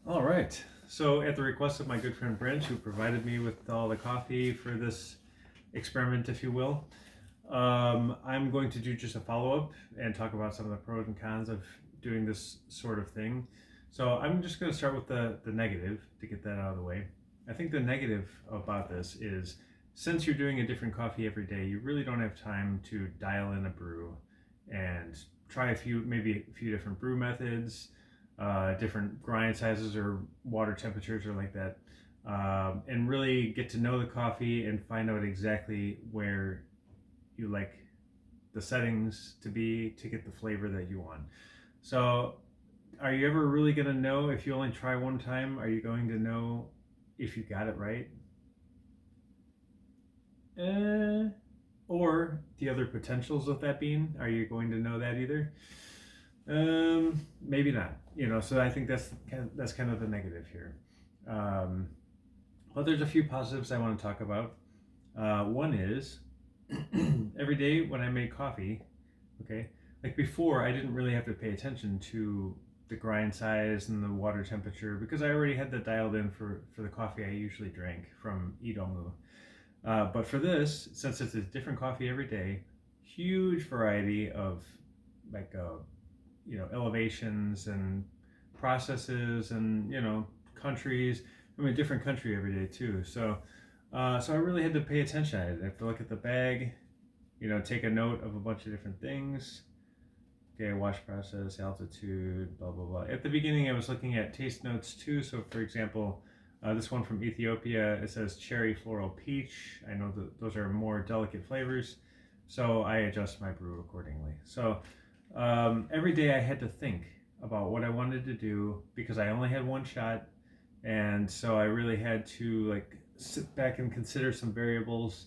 All right. So, at the request of my good friend Brent, who provided me with all the coffee for this experiment, if you will, I'm going to do just a follow up and talk about some of the pros and cons of doing this sort of thing. So, I'm just going to start with the negative to get that out of the way. I think the negative about this is since you're doing a different coffee every day, you really don't have time to dial in a brew and try maybe a few different brew methods, different grind sizes or water temperatures or like that, and really get to know the coffee and find out exactly where you like the settings to be to get the flavor that you want. So, are you ever really going to know if you only try one time? Are you going to know if you got it right? Uh, or the other potentials of that being, are you going to know that either? Maybe not. So I think that's kind of the negative here. Um, but there's a few positives I want to talk about. One is every day when I make coffee, okay, like before, I didn't really have to pay attention to the grind size and the water temperature because I already had that dialed in for the coffee I usually drank from Idomu. But for this, since it's a different coffee every day, huge variety of like elevations and processes and countries. I'm in a different country every day too, so I really had to pay attention. I have to look at the bag, take a note of a bunch of different things. Okay, wash process, altitude, blah blah blah. At the beginning, I was looking at taste notes too. So, for example, this one from Ethiopia, it says cherry, floral, peach. I know that those are more delicate flavors, so I adjust my brew accordingly. So, every day I had to think about what I wanted to do because I only had one shot, and so I really had to like sit back and consider some variables.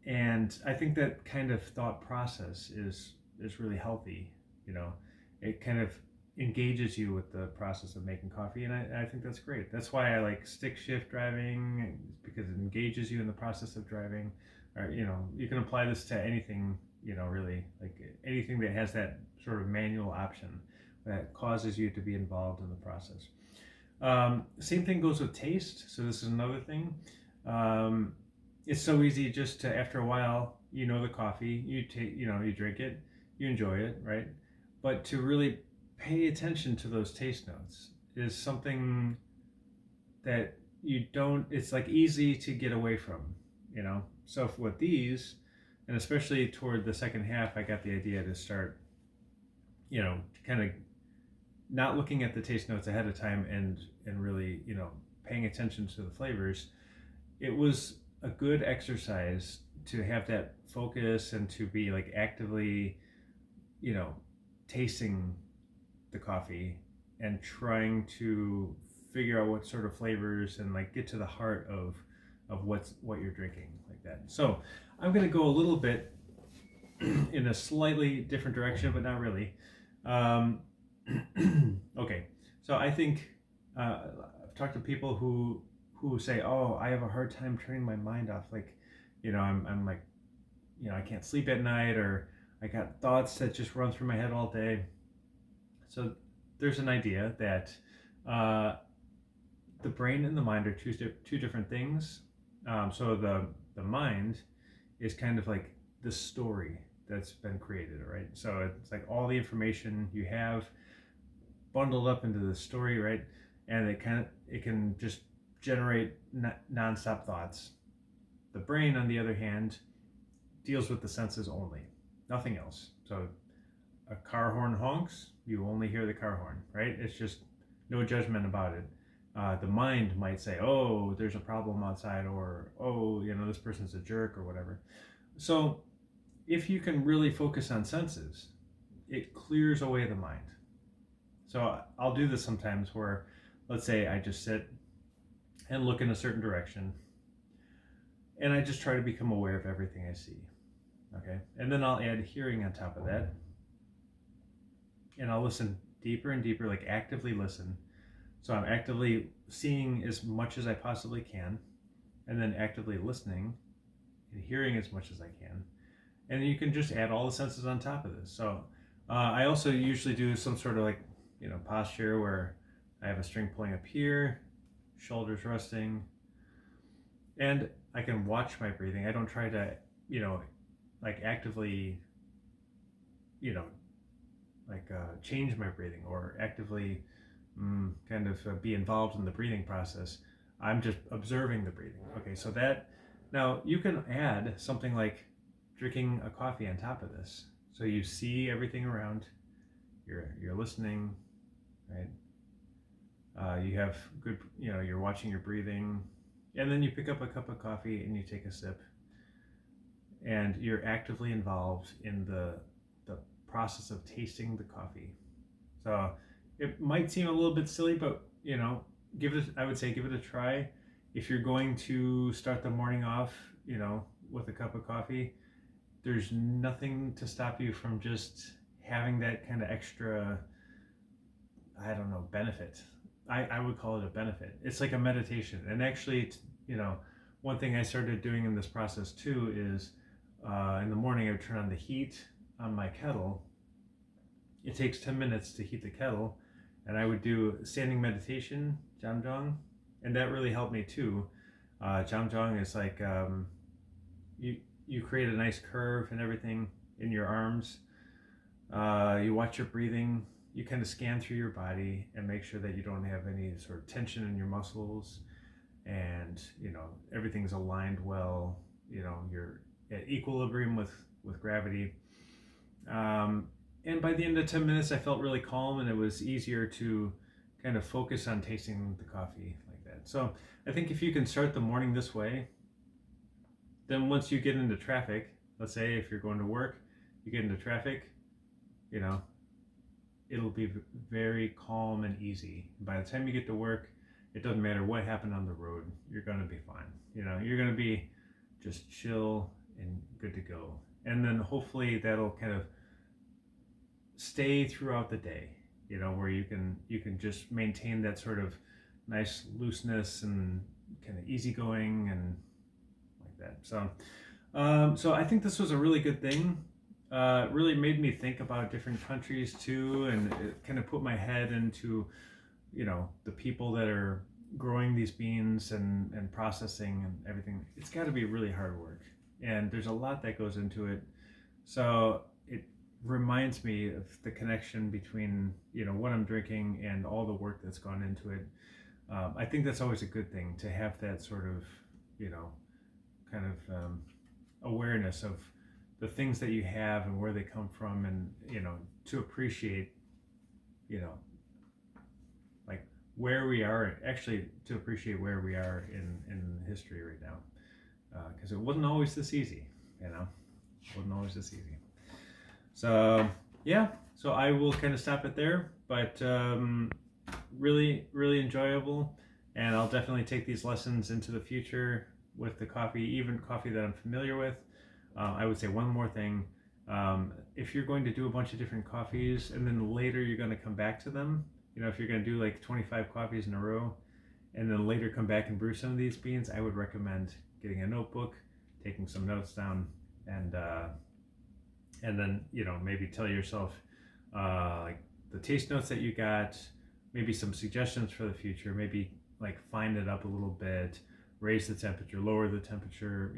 And I think that kind of thought process is really healthy. You know, it kind of engages you with the process of making coffee, and I think that's great. That's why I like stick shift driving because it engages you in the process of driving. Or you can apply this to anything. Really like anything that has that sort of manual option that causes you to be involved in the process. Same thing goes with taste. So this is another thing. Um, it's so easy just to after a while, the coffee, you drink it, you enjoy it, right? But to really pay attention to those taste notes is something that you don't. It's like easy to get away from. So with these, and especially toward the second half, I got the idea to start, kind of not looking at the taste notes ahead of time and really paying attention to the flavors. It was a good exercise to have that focus and to be like actively you know tasting the coffee and trying to figure out what sort of flavors and like get to the heart of what you're drinking like that. So I'm going to go a little bit in a slightly different direction, but not really. um, okay, so I think I've talked to people who say, "Oh, I have a hard time turning my mind off. Like, I'm like, I can't sleep at night, or I got thoughts that just run through my head all day." So there's an idea that uh, the brain and the mind are two different things. So the mind is kind of like the story that's been created, right? So it's like all the information you have bundled up into the story, right? And it can just generate nonstop thoughts. The brain, on the other hand, deals with the senses only, nothing else. So a car horn honks, you only hear the car horn, right? It's just no judgment about it. The mind might say, "Oh, there's a problem outside," or "Oh, this person's a jerk," or whatever. So if you can really focus on senses, it clears away the mind. So I'll do this sometimes where, let's say, I just sit and look in a certain direction, and I just try to become aware of everything I see. Okay, and then I'll add hearing on top of that, and I'll listen deeper and deeper, like actively listen. So I'm actively seeing as much as I possibly can, and then actively listening and hearing as much as I can. And then you can just add all the senses on top of this. So I also usually do some sort of like posture where I have a string pulling up here, shoulders resting, and I can watch my breathing. I don't try to, like actively, you know, change my breathing or actively kind of be involved in the breathing process. I'm just observing the breathing. Okay, so that now you can add something like drinking a coffee on top of this. So you see everything around. You're listening, right? You have good, you're watching your breathing, and then you pick up a cup of coffee and you take a sip, and you're actively involved in the process of tasting the coffee. So it might seem a little bit silly, but I would say give it a try. If you're going to start the morning off, with a cup of coffee, there's nothing to stop you from just having that kind of extra, I don't know, benefit. I would call it a benefit. It's like a meditation. And actually, one thing I started doing in this process too is in the morning I would turn on the heat on my kettle. It takes 10 minutes to heat the kettle, and I would do standing meditation, Jamjong, and that really helped me too. Jamjong is like you create a nice curve and everything in your arms. You watch your breathing. You kind of scan through your body and make sure that you don't have any sort of tension in your muscles, and everything's aligned well. You're at equilibrium with gravity. And by the end of 10 minutes, I felt really calm, and it was easier to kind of focus on tasting the coffee like that. So I think if you can start the morning this way, then once you get into traffic, let's say if you're going to work, you get into traffic, it'll be very calm and easy. By the time you get to work, it doesn't matter what happened on the road, you're going to be fine. You're going to be just chill and good to go. And then hopefully that'll kind of stay throughout the day, where you can just maintain that sort of nice looseness and kind of easygoing and like that. So I think this was a really good thing. It really made me think about different countries too, and it kind of put my head into the people that are growing these beans and processing and everything. It's got to be really hard work, and there's a lot that goes into it. So it reminds me of the connection between what I'm drinking and all the work that's gone into it. I think that's always a good thing, to have that sort of kind of awareness of the things that you have and where they come from, and to appreciate like where we are, actually to appreciate where we are in history right now, because it wasn't always this easy. It wasn't always this easy. So yeah, so I will kind of stop it there, but really, really enjoyable, and I'll definitely take these lessons into the future with the coffee, even coffee that I'm familiar with. I would say one more thing. If you're going to do a bunch of different coffees and then later you're going to come back to them, if you're going to do like 25 coffees in a row and then later come back and brew some of these beans, I would recommend getting a notebook, taking some notes down, and then maybe tell yourself like the taste notes that you got, maybe some suggestions for the future, maybe like fine it up a little bit, raise the temperature, lower the temperature,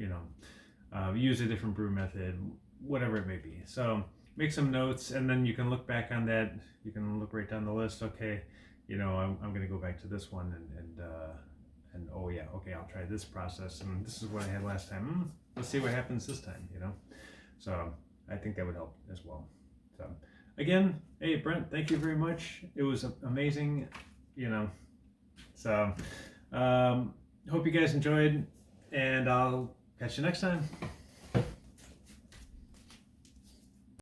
use a different brew method, whatever it may be. So make some notes, and then you can look back on that. You can look right down the list. Okay, I'm going to go back to this one, and oh yeah, okay, I'll try this process, and this is what I had last time. Let's see what happens this time. So I think that would help as well. So again, hey Brent, thank you very much. It was amazing. So hope you guys enjoyed, and I'll catch you next time.